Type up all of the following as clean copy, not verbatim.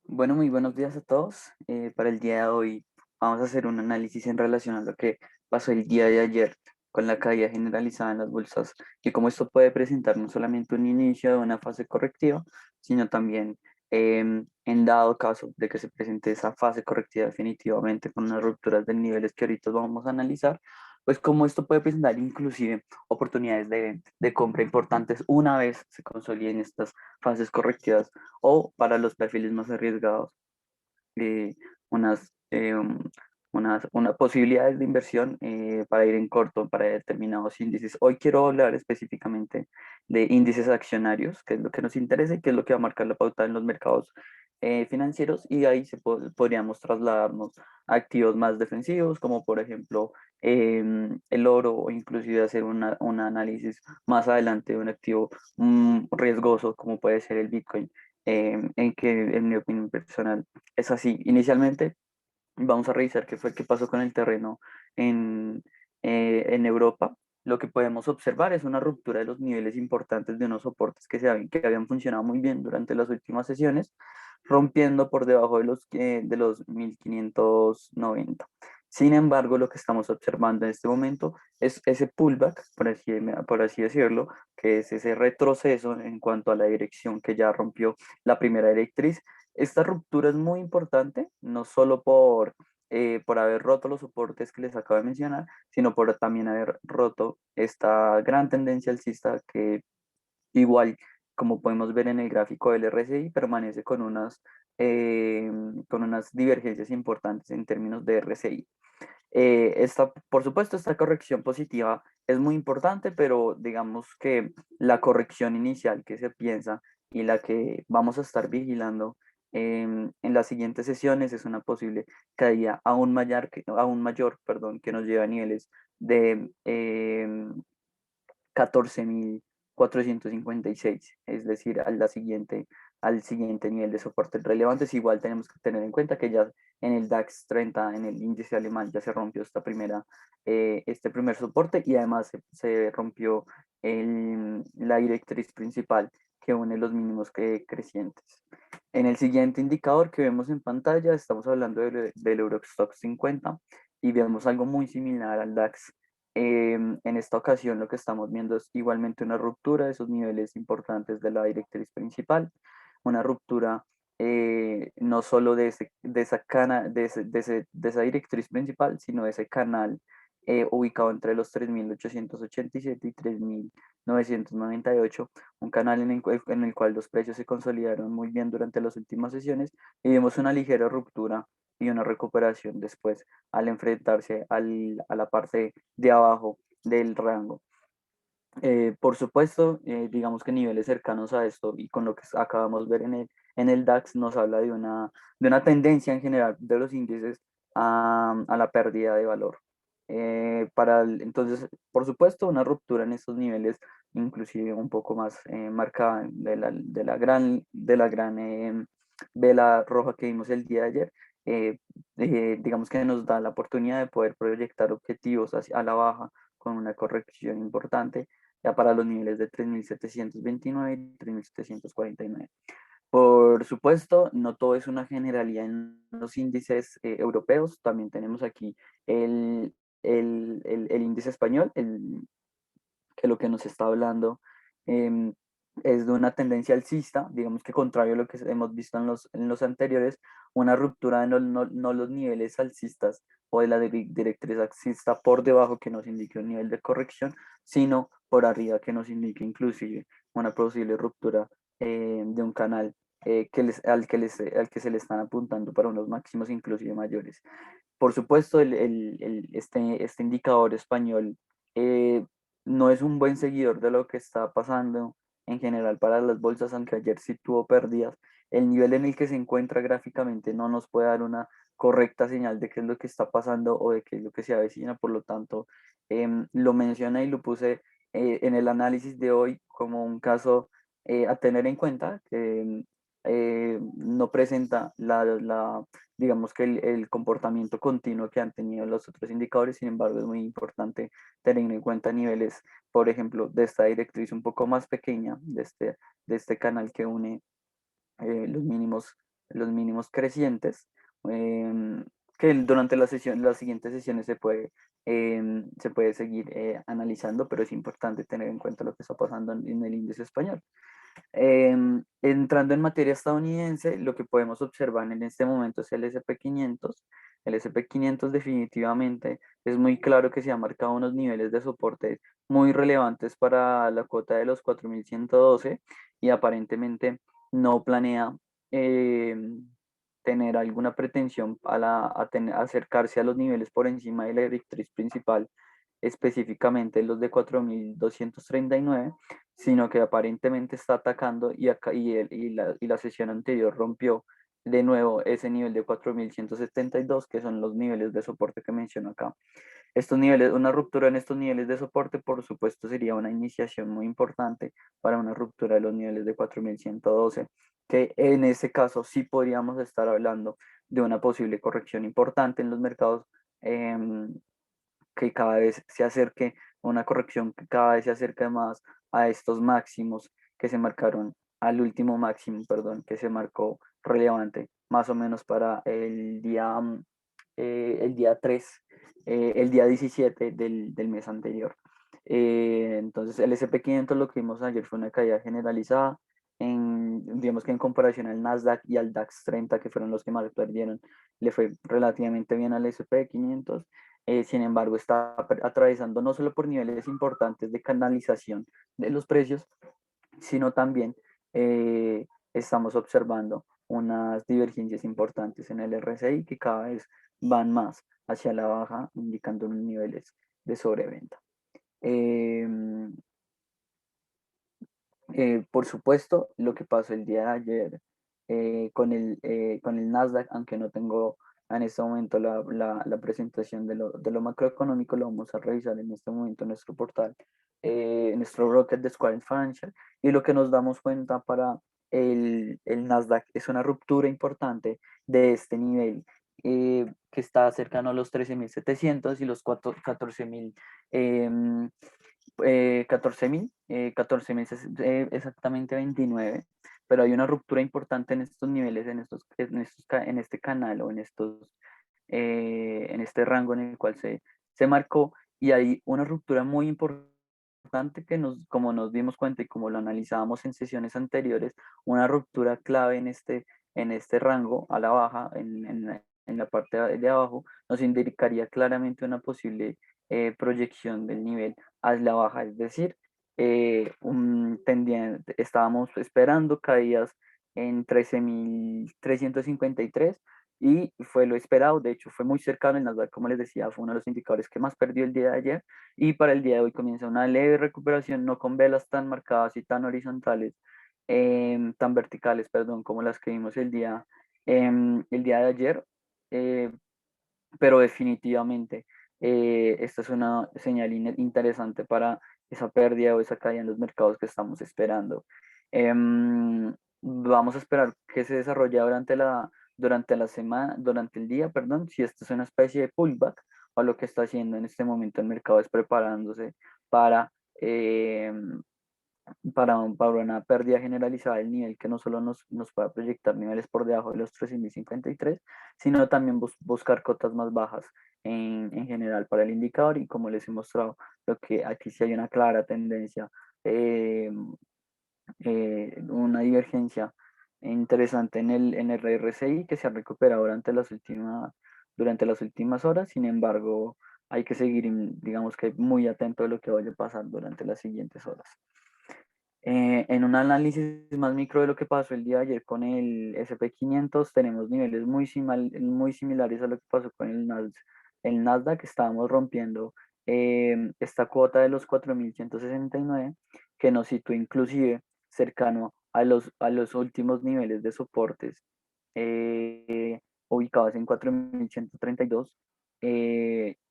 Bueno, muy buenos días a todos. Para el día de hoy vamos a hacer un análisis en relación a lo que pasó el día de ayer con la caída generalizada en las bolsas y cómo esto puede presentar no solamente un inicio de una fase correctiva, sino también en dado caso de que se presente esa fase correctiva definitivamente con unas rupturas de niveles que ahorita vamos a analizar, pues cómo esto puede presentar inclusive oportunidades de compra importantes una vez se consoliden estas fases correctivas o para los perfiles más arriesgados, eh, unas, una posibilidades de inversión para ir en corto para determinados índices. Hoy quiero hablar específicamente de índices accionarios, que es lo que nos interesa y que es lo que va a marcar la pauta en los mercados financieros, y ahí podríamos trasladarnos a activos más defensivos, como por ejemplo el oro, o inclusive hacer un análisis más adelante de un activo riesgoso, como puede ser el Bitcoin, en que en mi opinión personal es así. Inicialmente vamos a revisar qué pasó con el terreno en, en Europa. Lo que podemos observar es una ruptura de los niveles importantes de unos soportes que habían funcionado muy bien durante las últimas sesiones, rompiendo por debajo de los 1590. Sin embargo, lo que estamos observando en este momento es ese pullback, por así decirlo, que es ese retroceso en cuanto a la dirección que ya rompió la primera directriz. Esta ruptura es muy importante, no solo por haber roto los soportes que les acabo de mencionar, sino por también haber roto esta gran tendencia alcista que igual, como podemos ver en el gráfico del RSI, permanece eh, con unas divergencias importantes en términos de RSI. Por supuesto, esta corrección positiva es muy importante, pero digamos que la corrección inicial que se piensa y la que vamos a estar vigilando en las siguientes sesiones es una posible caída aún mayor, perdón, que nos lleva a niveles de 14.456, es decir, al siguiente nivel de soporte relevantes. Igual tenemos que tener en cuenta que ya en el DAX 30, en el índice alemán, ya se rompió este primer soporte, y además se rompió la directriz principal que une los mínimos crecientes. En el siguiente indicador que vemos en pantalla, estamos hablando del Eurostoxx 50 y vemos algo muy similar al DAX. En esta ocasión lo que estamos viendo es igualmente una ruptura de esos niveles importantes de la directriz principal, una ruptura no solo de esa directriz principal, sino de ese canal ubicado entre los 3.887 y 3.998, un canal en el cual los precios se consolidaron muy bien durante las últimas sesiones y vimos una ligera ruptura y una recuperación después al enfrentarse a la parte de abajo del rango. Por supuesto, digamos que niveles cercanos a esto y con lo que acabamos de ver en el DAX nos habla de una tendencia en general de los índices a la pérdida de valor. Entonces, por supuesto, una ruptura en estos niveles, inclusive un poco más marcada de la gran vela roja que vimos el día de ayer, eh, digamos que nos da la oportunidad de poder proyectar objetivos a la baja con una corrección importante ya para los niveles de 3.729 y 3.749. Por supuesto, no todo es una generalidad en los índices europeos, también tenemos aquí el, el índice español, que lo que nos está hablando em, es de una tendencia alcista, digamos que contrario a lo que hemos visto en los anteriores, una ruptura de no los niveles alcistas o de la directriz alcista por debajo que nos indique un nivel de corrección, sino por arriba que nos indique inclusive una posible ruptura de un canal al que se le están apuntando para unos máximos inclusive mayores. Por supuesto, este indicador español eh, no es un buen seguidor de lo que está pasando en general para las bolsas, aunque ayer sí tuvo pérdidas. El nivel en el que se encuentra gráficamente no nos puede dar una correcta señal de qué es lo que está pasando o de qué es lo que se avecina. Por lo tanto, lo mencioné y lo puse en el análisis de hoy como un caso a tener en cuenta, que no presenta digamos que el comportamiento continuo que han tenido los otros indicadores. Sin embargo, es muy importante tener en cuenta niveles, por ejemplo, de esta directriz un poco más pequeña, de este canal que une los mínimos los mínimos crecientes, que durante las siguientes sesiones se puede seguir analizando, pero es importante tener en cuenta lo que está pasando en el índice español. Entrando en materia estadounidense, lo que podemos observar en este momento es el S&P 500. El S&P 500 definitivamente es muy claro que se ha marcado unos niveles de soporte muy relevantes para la cuota de los 4.112 y aparentemente no planea tener alguna pretensión a acercarse a los niveles por encima de la directriz principal, específicamente los de 4.239, sino que aparentemente está atacando y la sesión anterior rompió de nuevo ese nivel de 4.172, que son los niveles de soporte que menciono acá. Estos niveles, una ruptura en estos niveles de soporte, por supuesto, sería una iniciación muy importante para una ruptura de los niveles de 4.112, que en ese caso sí podríamos estar hablando de una posible corrección importante en los mercados, em, que cada vez se acerque, una corrección que cada vez se acerque más a estos máximos que se marcaron, al último máximo, perdón, que se marcó relevante, más o menos para el día 3, el día 17 del mes anterior. Entonces, el S&P 500, lo que vimos ayer fue una caída generalizada. Digamos que en comparación al Nasdaq y al DAX 30, que fueron los que más perdieron, le fue relativamente bien al S&P 500. Sin embargo, está atravesando no solo por niveles importantes de canalización de los precios, sino también estamos observando unas divergencias importantes en el RSI que cada vez van más hacia la baja, indicando unos niveles de sobreventa. Por supuesto, lo que pasó el día de ayer con el Nasdaq, aunque no tengo en este momento la presentación de lo macroeconómico, lo vamos a revisar en este momento en nuestro portal, en nuestro broker de Square Financial, y lo que nos damos cuenta para el Nasdaq es una ruptura importante de este nivel, que está cercano a los 13.700 y los 14.000. 14.000 exactamente 29, pero hay una ruptura importante en estos niveles, en este canal o en este rango en el cual se marcó, y hay una ruptura muy importante que como nos dimos cuenta y como lo analizábamos en sesiones anteriores, una ruptura clave en este rango a la baja, en la parte de abajo, nos indicaría claramente una posible proyección del nivel a la baja, es decir, estábamos esperando caídas en 13.353 y fue lo esperado. De hecho fue muy cercano. El Nasdaq, como les decía, fue uno de los indicadores que más perdió el día de ayer, y para el día de hoy comienza una leve recuperación, no con velas tan marcadas y tan horizontales, tan verticales, perdón, como las que vimos el día de ayer, eh, pero definitivamente esta es una señal interesante para esa pérdida o esa caída en los mercados que estamos esperando. Vamos a esperar que se desarrolle durante la semana, durante el día, perdón, si esto es una especie de pullback, o lo que está haciendo en este momento el mercado es preparándose para, em, para una pérdida generalizada del nivel, que no solo nos pueda proyectar niveles por debajo de los 13.053, sino también buscar cotas más bajas en general para el indicador. Y como les he mostrado, lo que aquí sí hay una clara tendencia, eh, una divergencia interesante en el RSI, que se ha recuperado durante las últimas horas. Sin embargo, hay que seguir, digamos que muy atento a lo que vaya a pasar durante las siguientes horas. En un análisis más micro de lo que pasó el día de ayer con el S&P 500, tenemos niveles muy similares a lo que pasó con el Nasdaq. Estábamos rompiendo esta cuota de los 4.169, que nos sitúa inclusive cercano a los últimos niveles de soportes, ubicados en 4.132,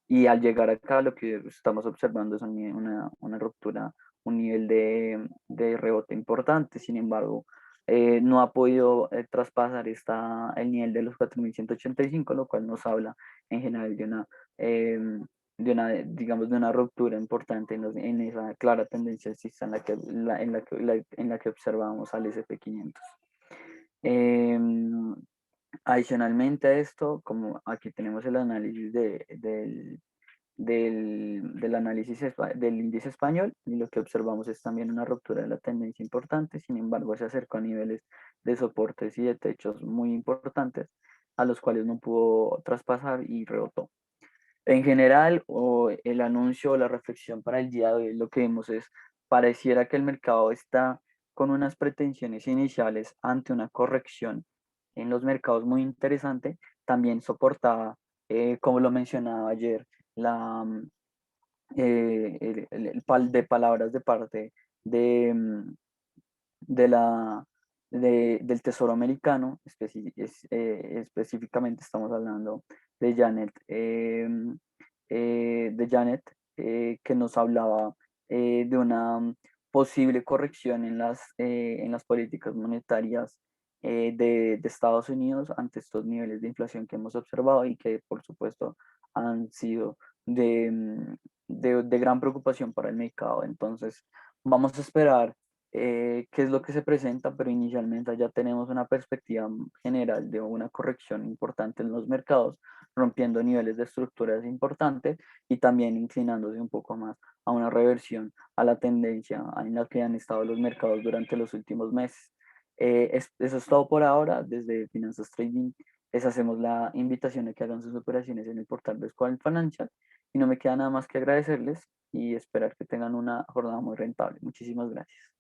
y al llegar acá lo que estamos observando es una ruptura, un nivel de rebote importante. Sin embargo, no ha podido traspasar el nivel de los 4.185, lo cual nos habla en general digamos, de una ruptura importante en esa clara tendencia alcista en la que observamos al S&P 500. Adicionalmente a esto, como aquí tenemos el análisis del análisis del índice español, y lo que observamos es también una ruptura de la tendencia importante. Sin embargo, se acercó a niveles de soportes y de techos muy importantes, a los cuales no pudo traspasar y rebotó. En general, el anuncio o la reflexión para el día de hoy, lo que vemos es, pareciera que el mercado está con unas pretensiones iniciales ante una corrección en los mercados muy interesante. También soportaba, como lo mencionaba ayer, la, de palabras de parte de, de la, del Tesoro americano, específicamente estamos hablando de Janet, que nos hablaba de una posible corrección en las políticas monetarias de Estados Unidos ante estos niveles de inflación que hemos observado y que por supuesto han sido de gran preocupación para el mercado. Entonces, vamos a esperar qué es lo que se presenta, pero inicialmente ya tenemos una perspectiva general de una corrección importante en los mercados, rompiendo niveles de estructuras importantes y también inclinándose un poco más a una reversión a la tendencia en la que han estado los mercados durante los últimos meses. Eso es todo por ahora. Desde Finanzas Trading les hacemos la invitación a que hagan sus operaciones en el portal de Square Financial y no me queda nada más que agradecerles y esperar que tengan una jornada muy rentable. Muchísimas gracias.